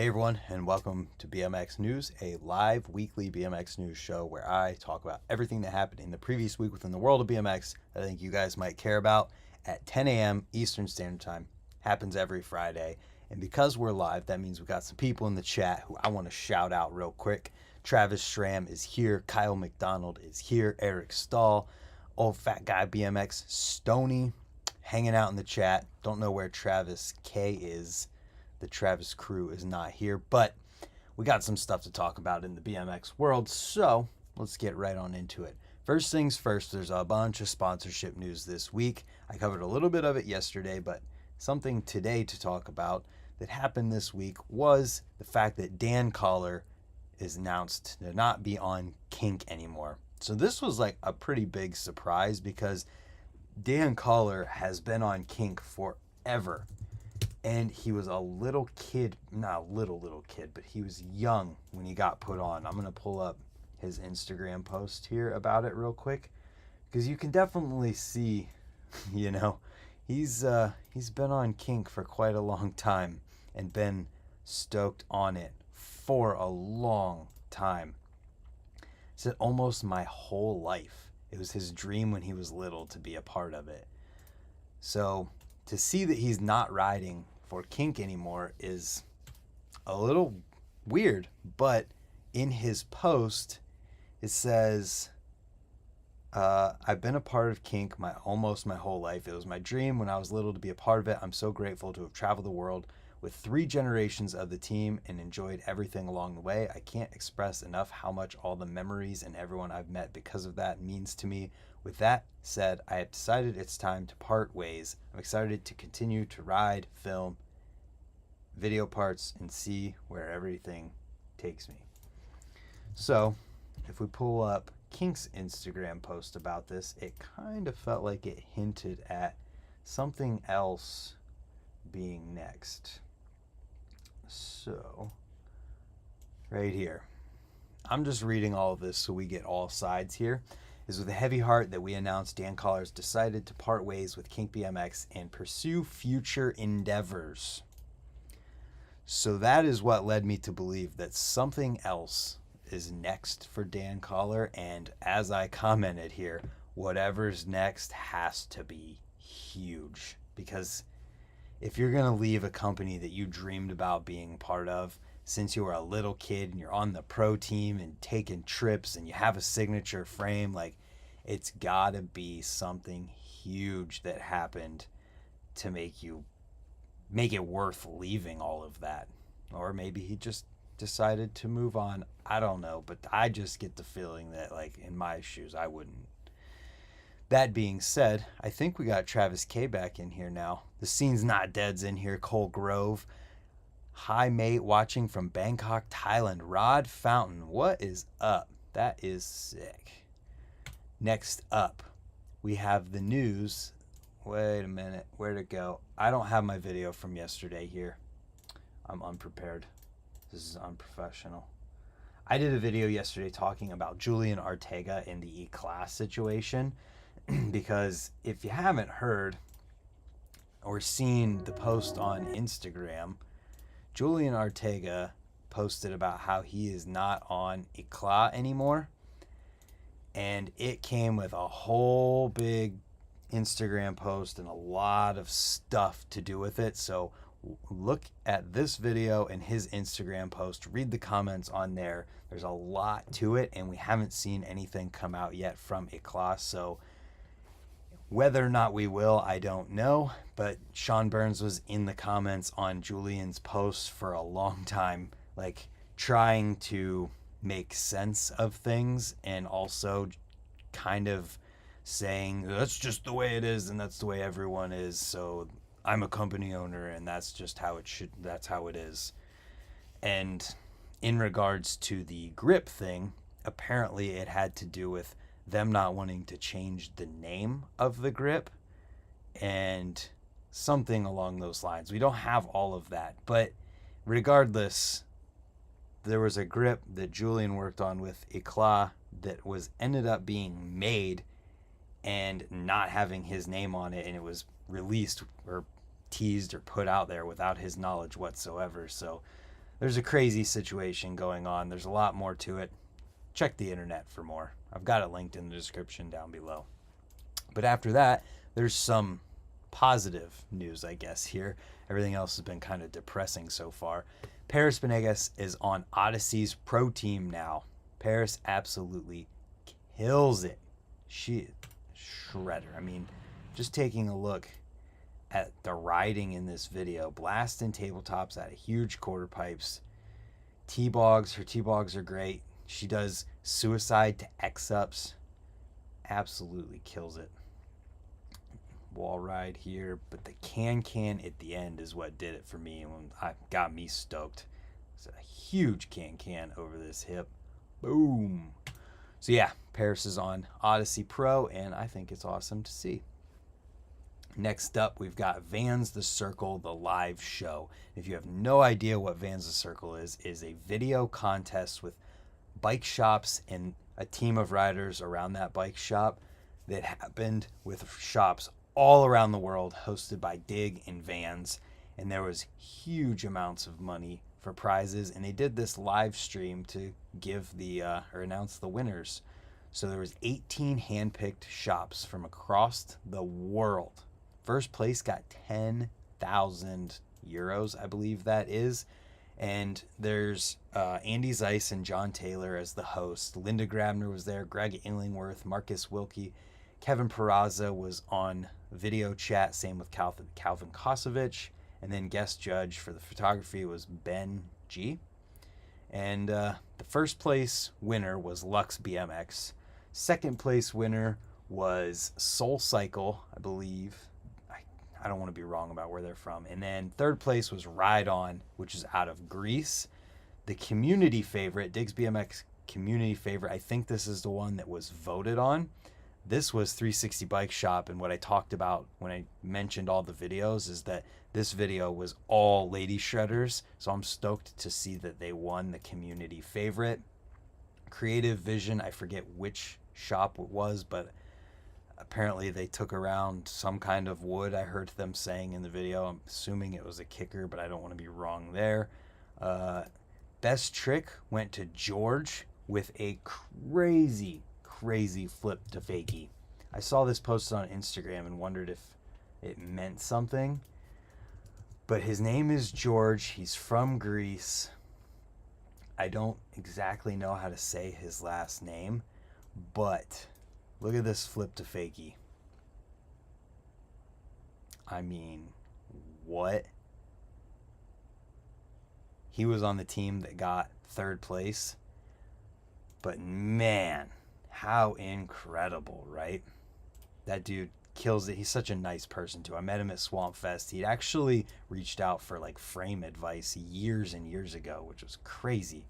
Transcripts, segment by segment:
Hey everyone, and welcome to BMX News, a live weekly BMX news show where I talk about everything that happened in the previous week within the world of BMX that I think you guys might care about at 10 a.m. Eastern Standard Time. Happens every Friday. And because we're live, that means we got some people in the chat who I want to shout out real quick. Travis Schramm is here. Kyle McDonald is here. Eric Stahl. Old Fat Guy BMX. Stony hanging out in the chat. Don't know where Travis K is. The Travis crew is not here, but we got some stuff to talk about in the BMX world, so let's get right on into it. First things first, there's a bunch of sponsorship news this week. I covered a little bit of it yesterday, but something today to talk about that happened this week was the fact that Dan Kolar is announced to not be on Kink anymore. So this was like a pretty big surprise because Dan Kolar has been on Kink forever. And he was a little kid, not a little kid, but he was young when he got put on. I'm going to pull up his Instagram post here about it real quick because you can definitely see, he's been on Kink for quite a long time and been stoked on it for a long time. He said almost my whole life. It was his dream when he was little to be a part of it. So to see that he's not riding for Kink anymore is a little weird, but in his post it says, I've been a part of Kink almost my whole life. It was my dream when I was little to be a part of it. I'm so grateful to have traveled the world with 3 generations of the team and enjoyed everything along the way. I can't express enough how much all the memories and everyone I've met because of that means to me. With that said, I have decided it's time to part ways. I'm excited to continue to ride, film, video parts, and see where everything takes me. So, if we pull up Kink's Instagram post about this, it kind of felt like it hinted at something else being next. So, right here. I'm just reading all of this so we get all sides here. Is with a heavy heart that we announced Dan Kolar's decided to part ways with Kink BMX and pursue future endeavors. So that is what led me to believe that something else is next for Dan Kolar, and as I commented here, whatever's next has to be huge, because if you're going to leave a company that you dreamed about being part of since you were a little kid and you're on the pro team and taking trips and you have a signature frame, like, it's got to be something huge that happened to make it worth leaving all of that. Or maybe he just decided to move on. I don't know, but I just get the feeling that, like, in my shoes, I wouldn't. That being said, I think we got Travis K back in here now. The Scene's Not Dead's in here. Cole Grove. Hi, mate, watching from Bangkok, Thailand. Rod Fountain, what is up? That is sick. Next up, we have the news. Wait a minute, where'd it go? I don't have my video from yesterday here. I'm unprepared. This is unprofessional. I did a video yesterday talking about Julian Ortega in the Eclat situation because if you haven't heard or seen the post on Instagram, Julian Ortega posted about how he is not on Eclat anymore, and it came with a whole big Instagram post and a lot of stuff to do with it. So look at this video and his Instagram post, read the comments on there. There's a lot to it, and we haven't seen anything come out yet from Eclat, so whether or not we will, I don't know. But Sean Burns was in the comments on Julian's posts for a long time, like trying to make sense of things and also kind of saying that's just the way it is and that's the way everyone is, so I'm a company owner and that's how it is. And in regards to the grip thing, apparently it had to do with them not wanting to change the name of the grip and something along those lines. We don't have all of that, but regardless, there was a grip that Julian worked on with Eclat that ended up being made and not having his name on it, and it was released or teased or put out there without his knowledge whatsoever. So there's a crazy situation going on. There's a lot more to it. Check the internet for more. I've got it linked in the description down below. But after that, there's some positive news, I guess, here. Everything else has been kind of depressing so far. Paris Venegas is on Odyssey's pro team now. Paris absolutely kills it. She is a shredder. I mean, just taking a look at the riding in this video, blasting tabletops out of huge quarter pipes. T-bogs, her T-bogs are great. She does suicide to X-ups. Absolutely kills it. Wall ride here, but the can at the end is what did it for me and got me stoked. It's a huge can over this hip. Boom. So yeah, Paris is on Odyssey Pro, and I think it's awesome to see. Next up, we've got Vans the Circle, the live show. If you have no idea what Vans the Circle is a video contest with bike shops and a team of riders around that bike shop that happened with shops all around the world, hosted by Dig and Vans, and there was huge amounts of money for prizes, and they did this live stream to give the or announce the winners. So there was 18 handpicked shops from across the world. First place got 10,000 euros, I believe that is. And there's Andy Zeiss and John Taylor as the host. Linda Grabner was there, Greg Illingworth, Marcus Wilkie. Kevin Peraza was on video chat, same with Calvin Kosovich. And then guest judge for the photography was Ben G. And the first place winner was Lux BMX. Second place winner was Soul Cycle, I believe. I don't want to be wrong about where they're from. And then third place was Ride On, which is out of Greece. The community favorite, Diggs BMX community favorite, I think this is the one that was voted on. This was 360 Bike Shop, and what I talked about when I mentioned all the videos is that this video was all lady shredders, so I'm stoked to see that they won the community favorite. Creative Vision, I forget which shop it was, but apparently they took around some kind of wood, I heard them saying in the video. I'm assuming it was a kicker, but I don't want to be wrong there. Best trick went to George with a crazy flip to fakie. I saw this posted on Instagram and wondered if it meant something. But his name is George. He's from Greece. I don't exactly know how to say his last name, but look at this flip to fakie. I mean, what? He was on the team that got third place. But man, how incredible, right? That dude kills it. He's such a nice person too. I met him at Swamp Fest. He'd actually reached out for like frame advice years and years ago, which was crazy.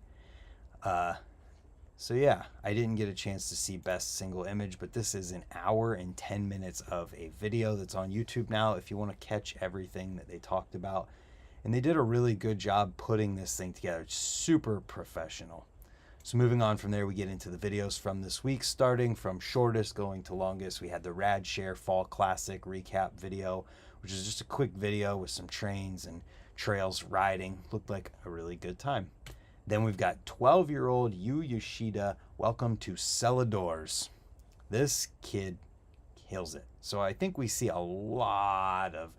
So yeah, I didn't get a chance to see best single image, but this is an hour and 10 minutes of a video that's on YouTube now if you want to catch everything that they talked about. And they did a really good job putting this thing together. It's super professional. So moving on from there, we get into the videos from this week, starting from shortest going to longest. We had the Rad Share Fall Classic recap video, which is just a quick video with some trains and trails riding. Looked like a really good time. Then we've got 12-year-old Yu Yoshida. Welcome to Celadors. This kid kills it. So I think we see a lot of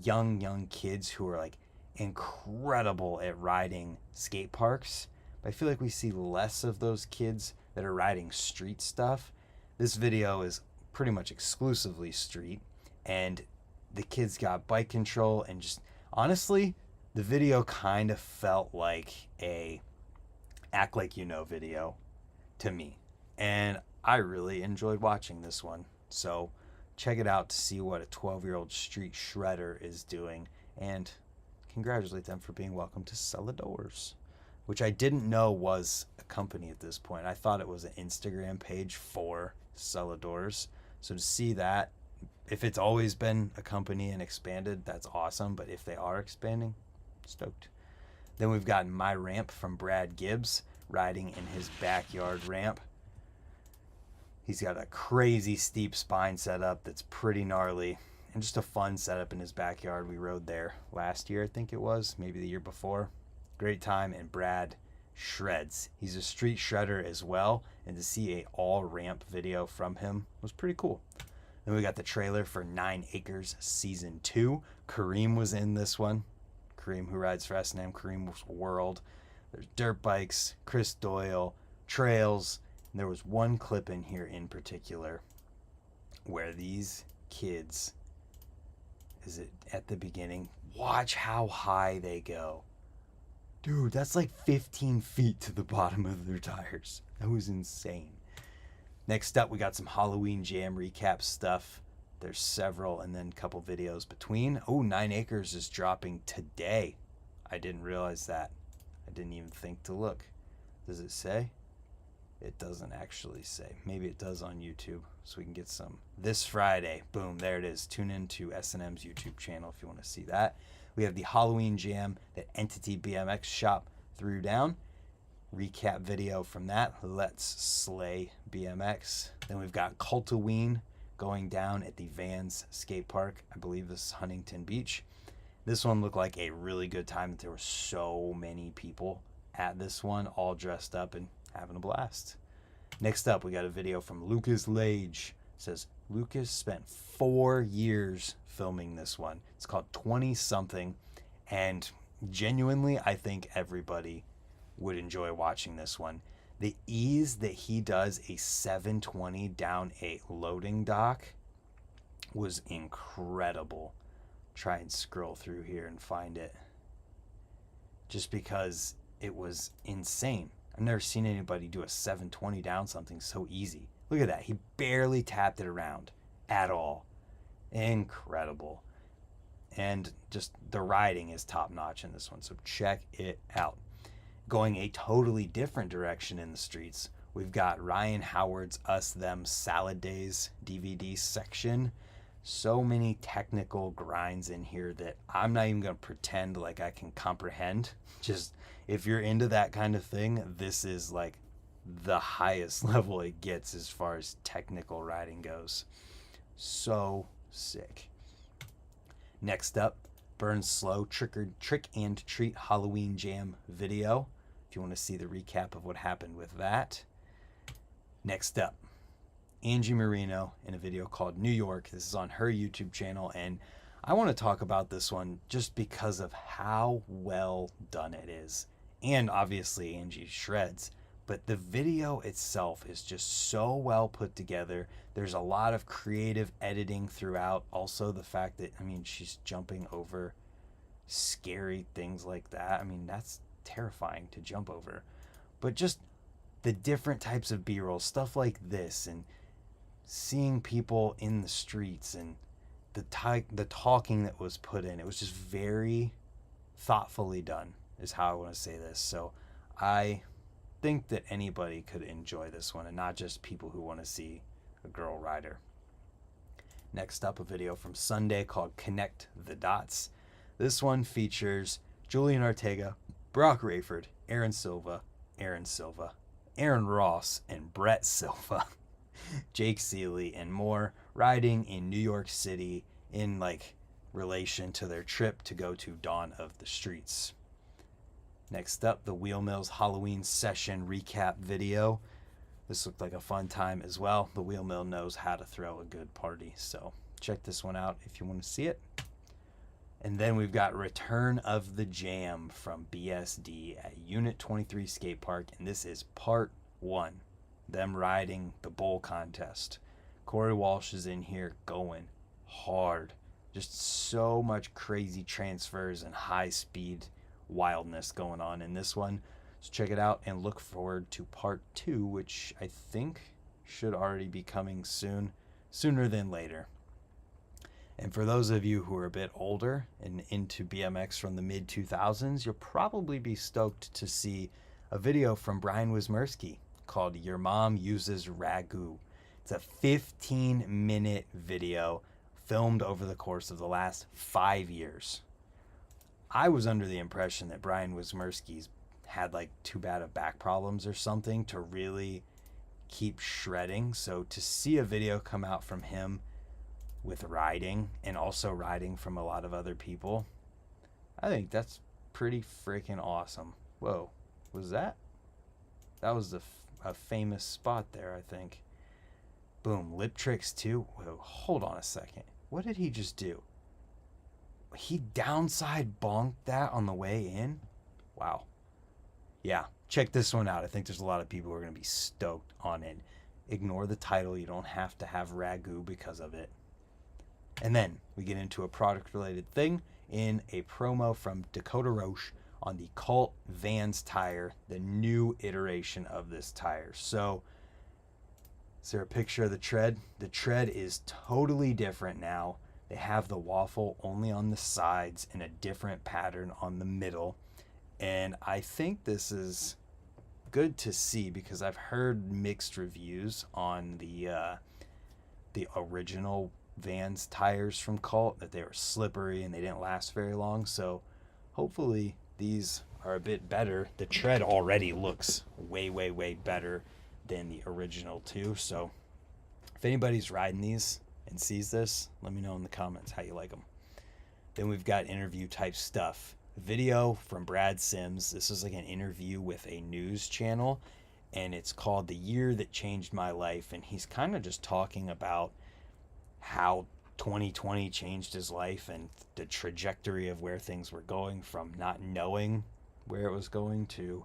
young kids who are like incredible at riding skate parks. But I feel like we see less of those kids that are riding street stuff. This video is pretty much exclusively street, and the kids got bike control, and just honestly, the video kind of felt like a Act Like You Know video to me. And I really enjoyed watching this one. So check it out to see what a 12-year-old street shredder is doing, and congratulate them for being welcome to Celadors, which I didn't know was a company at this point. I thought it was an Instagram page for Celadors. So to see that, if it's always been a company and expanded, that's awesome. But if they are expanding, stoked. Then we've got My Ramp from Brad Gibbs, riding in his backyard ramp. He's got a crazy steep spine setup that's pretty gnarly, and just a fun setup in his backyard. We rode there last year, I think it was, maybe the year before. Great time, and Brad shreds. He's a street shredder as well, and to see a all ramp video from him was pretty cool. Then we got the trailer for 9 Acres Season 2. Kareem was in this one. Kareem, who rides for S&M, Kareem's World. There's dirt bikes, Chris Doyle, trails. And there was one clip in here in particular where these kids, is it at the beginning? Watch how high they go. Dude, that's like 15 feet to the bottom of their tires. That was insane. Next up, we got some Halloween Jam recap stuff. There's several, and then a couple videos between. Oh, 9 Acres is dropping today. I didn't realize that. I didn't even think to look. Does it say? It doesn't actually say. Maybe it does on YouTube, so we can get some. This Friday, boom, there it is. Tune into S&M's YouTube channel if you want to see that. We have the Halloween Jam that Entity BMX shop threw down. Recap video from that. Let's Slay BMX. Then we've got Cultaween going down at the Vans skate park. I believe this is Huntington Beach. This one looked like a really good time. There were so many people at this one, all dressed up and having a blast. Next up, we got a video from Lucas Lage. It says Lucas spent 4 years filming this one. It's called 20 something, and genuinely, I think everybody would enjoy watching this one. The ease that he does a 720 down a loading dock was incredible. Try and scroll through here and find it, just because it was insane. I've never seen anybody do a 720 down something so easy. Look at that. He barely tapped it around at all. Incredible. And just the riding is top notch in this one, so check it out. Going a totally different direction in the streets, we've got Ryan Howard's Us Them Salad Days DVD section. So many technical grinds in here that I'm not even going to pretend like I can comprehend. Just if you're into that kind of thing, this is like the highest level it gets as far as technical riding goes. So sick. Next up, Burn Slow Trick and Treat Halloween Jam video. If you want to see the recap of what happened with that. Next up, Angie Marino in a video called New York. This is on her YouTube channel, and I want to talk about this one just because of how well done it is. And obviously Angie shreds, but the video itself is just so well put together. There's a lot of creative editing throughout. Also the fact that, I mean, she's jumping over scary things like that. I mean, that's terrifying to jump over. But just the different types of B-roll, stuff like this, and seeing people in the streets, and the talking that was put in, it was just very thoughtfully done, is how I want to say this. So I think that anybody could enjoy this one, and not just people who want to see a girl rider. Next up, a video from Sunday called Connect the Dots. This one features Julian Ortega, Brock Rayford, Aaron Ross, and Brett Silva, Jake Seeley, and more, riding in New York City in like relation to their trip to go to Dawn of the Streets. Next up, the Wheel Mills Halloween Session recap video. This looked like a fun time as well. The Wheel Mill knows how to throw a good party, so check this one out if you want to see it. And then we've got Return of the Jam from BSD at Unit 23 Skate Park, and this is part 1. Them riding the bowl contest. Corey Walsh is in here going hard. Just so much crazy transfers and high speed wildness going on in this one. So check it out and look forward to part 2, which I think should already be coming soon, sooner than later. And for those of you who are a bit older and into BMX from the mid-2000s, you'll probably be stoked to see a video from Brian Wismerski called Your Mom Uses Ragu. It's a 15-minute video filmed over the course of the last 5 years. I was under the impression that Brian Wismerski's had like too bad of back problems or something to really keep shredding. So to see a video come out from him with riding, and also riding from a lot of other people, I think that's pretty freaking awesome. Whoa, was that? That was a famous spot there, I think. Boom, lip tricks too. Whoa, hold on a second. What did he just do? He downside bonked that on the way in? Wow. Yeah, check this one out. I think there's a lot of people who are going to be stoked on it. Ignore the title. You don't have to have ragu because of it. And then we get into a product-related thing in a promo from Dakota Roche on the Cult Vans tire, the new iteration of this tire. So, is there a picture of the tread? The tread is totally different now. They have the waffle only on the sides and a different pattern on the middle. And I think this is good to see because I've heard mixed reviews on the original Vans tires from Cult, that they were slippery and they didn't last very long. So hopefully these are a bit better. The tread already looks way, way, way better than the original too. So if anybody's riding these and sees this, let me know in the comments how you like them. Then we've got interview type stuff. Video from Brad Sims. This is like an interview with a news channel, and it's called The Year That Changed My Life. And he's kind of just talking about how 2020 changed his life and the trajectory of where things were going, from not knowing where it was going to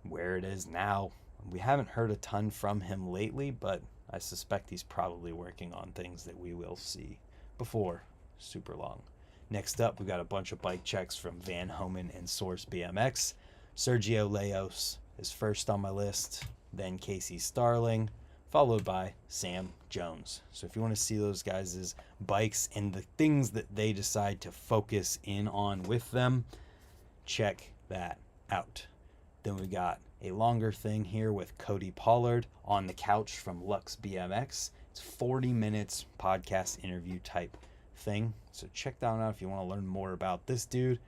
where it is now. We haven't heard a ton from him lately, but I suspect he's probably working on things that we will see before super long. Next up, we've got a bunch of bike checks from Van Homan and Source BMX. Sergio Leos is first on my list, then Casey Starling, followed by Sam Jones. So if you want to see those guys' bikes and the things that they decide to focus in on with them, check that out. Then we got a longer thing here with Cody Pollard on the couch from Lux BMX. It's 40 minutes podcast interview type thing. So check that out if you want to learn more about this dude.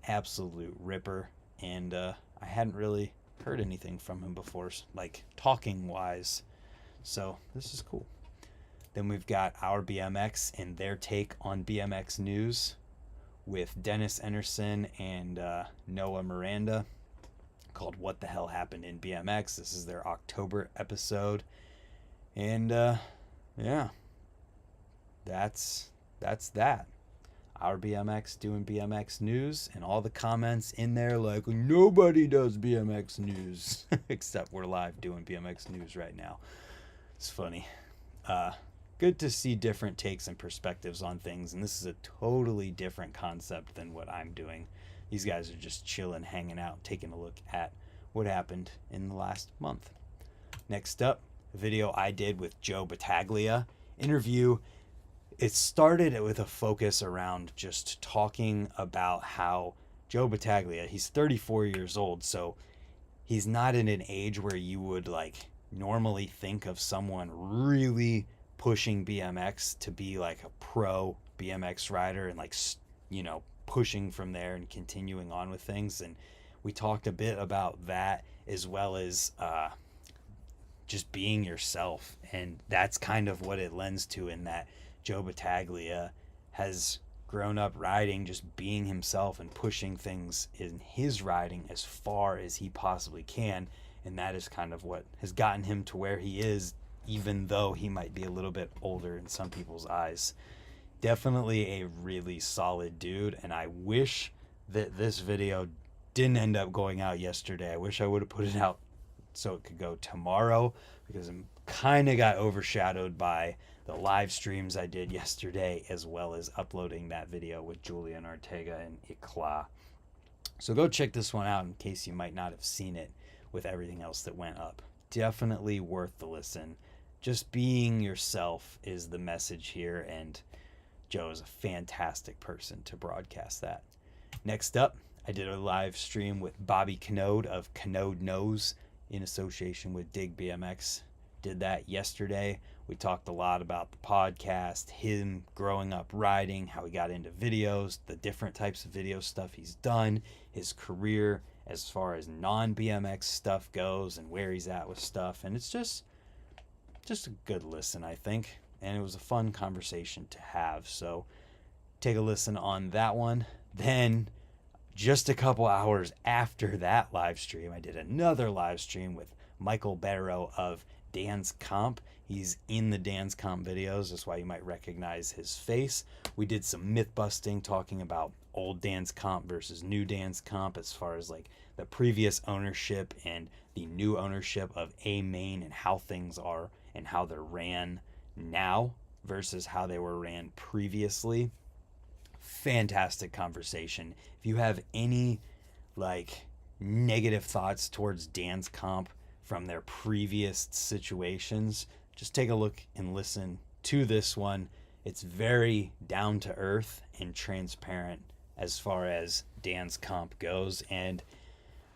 Absolute ripper. And I hadn't really heard anything from him before, like talking wise. So this is cool. Then we've got Our BMX and their take on BMX news with Dennis Enerson and Noah Miranda, called What the Hell Happened in BMX. This is their October episode. And yeah, that's that. Our BMX doing BMX news, and all the comments in there like, nobody does BMX news except we're live doing BMX news right now. It's funny. Good to see different takes and perspectives on things, and this is a totally different concept than what I'm doing. These guys are just chilling, hanging out, taking a look at what happened in the last month. Next up, a video I did with Joe Battaglia. Interview. It started with a focus around just talking about how Joe Battaglia, he's 34 years old, so he's not in an age where you would like normally think of someone really pushing BMX to be like a pro BMX rider and like, you know, pushing from there and continuing on with things. And we talked a bit about that, as well as just being yourself. And that's kind of what it lends to, in that Joe Battaglia has grown up riding, just being himself and pushing things in his riding as far as he possibly can. And that is kind of what has gotten him to where he is, even though he might be a little bit older in some people's eyes. Definitely a really solid dude, and I wish that this video didn't end up going out yesterday. I wish I would have put it out so it could go tomorrow, because I kind of got overshadowed by the live streams I did yesterday, as well as uploading that video with Julian, Ortega, and Eclat. So go check this one out in case you might not have seen it with everything else that went up. Definitely worth the listen. Just being yourself is the message here, and Joe is a fantastic person to broadcast that. Next up, I did a live stream with Bobby Canode of Canode Knows in association with Dig BMX. Did that yesterday. We talked a lot about the podcast, him growing up riding, how he got into videos, the different types of video stuff he's done, his career as far as non-BMX stuff goes, and where he's at with stuff. And it's just a good listen, I think. And it was a fun conversation to have. So take a listen on that one. Then Just a couple hours after that live stream, I did another live stream with Michael Barrow of Dance Comp. He's in the Dance Comp videos. That's why you might recognize his face. We did some myth busting, talking about old Dance Comp versus new Dance Comp, as far as like the previous ownership and the new ownership of A Main, and how things are and how they're ran now versus how they were ran previously. Fantastic conversation. If you have any like negative thoughts towards Dance Comp from their previous situations, just take a look and listen to this one. It's very down to earth and transparent as far as Dance Comp goes. And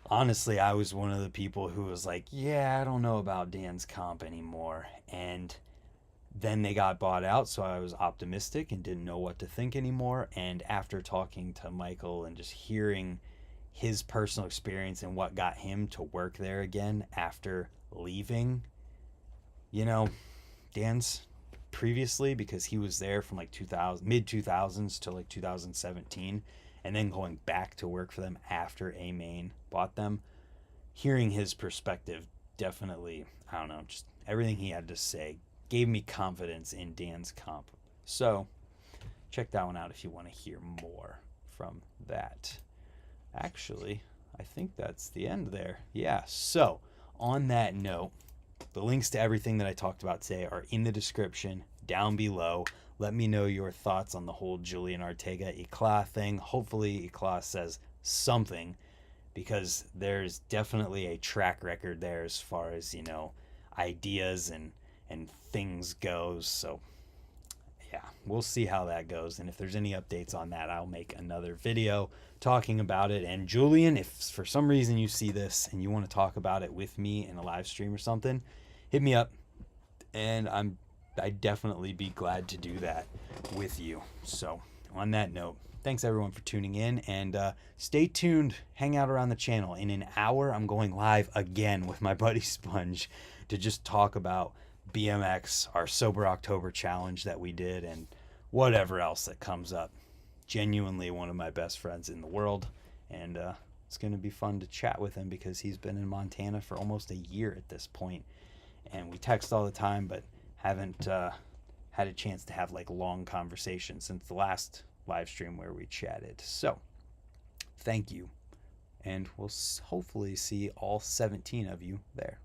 honestly, I was one of the people who was like, yeah, I don't know about Dance Comp anymore. And then they got bought out, so I was optimistic and didn't know what to think anymore. And after talking to Michael and just hearing his personal experience and what got him to work there again after leaving, you know, Dan's previously, because he was there from like 2000, mid 2000s to like 2017, and then going back to work for them after A Main bought them. Hearing his perspective definitely, I don't know, just everything he had to say gave me confidence in Dan's Comp. So check that one out if you want to hear more from that. Actually, I think that's the end there. Yeah, so on that note, the links to everything that I talked about today are in the description down below. Let me know your thoughts on the whole Julian Ortega Eclat thing. Hopefully Eclat says something, because there's definitely a track record there as far as, you know, ideas and things goes. So yeah, we'll see how that goes, and if there's any updates on that, I'll make another video talking about it. And Julian, if for some reason you see this and you want to talk about it with me in a live stream or something, hit me up, and I'd definitely be glad to do that with you. So on that note, thanks everyone for tuning in, and stay tuned. Hang out around the channel. In an hour, I'm going live again with my buddy Sponge to just talk about BMX, our Sober October challenge that we did, and whatever else that comes up. Genuinely one of my best friends in the world, and it's going to be fun to chat with him, because he's been in Montana for almost a year at this point, and we text all the time, but haven't had a chance to have like long conversations since the last live stream where we chatted. So thank you, and we'll hopefully see all 17 of you there.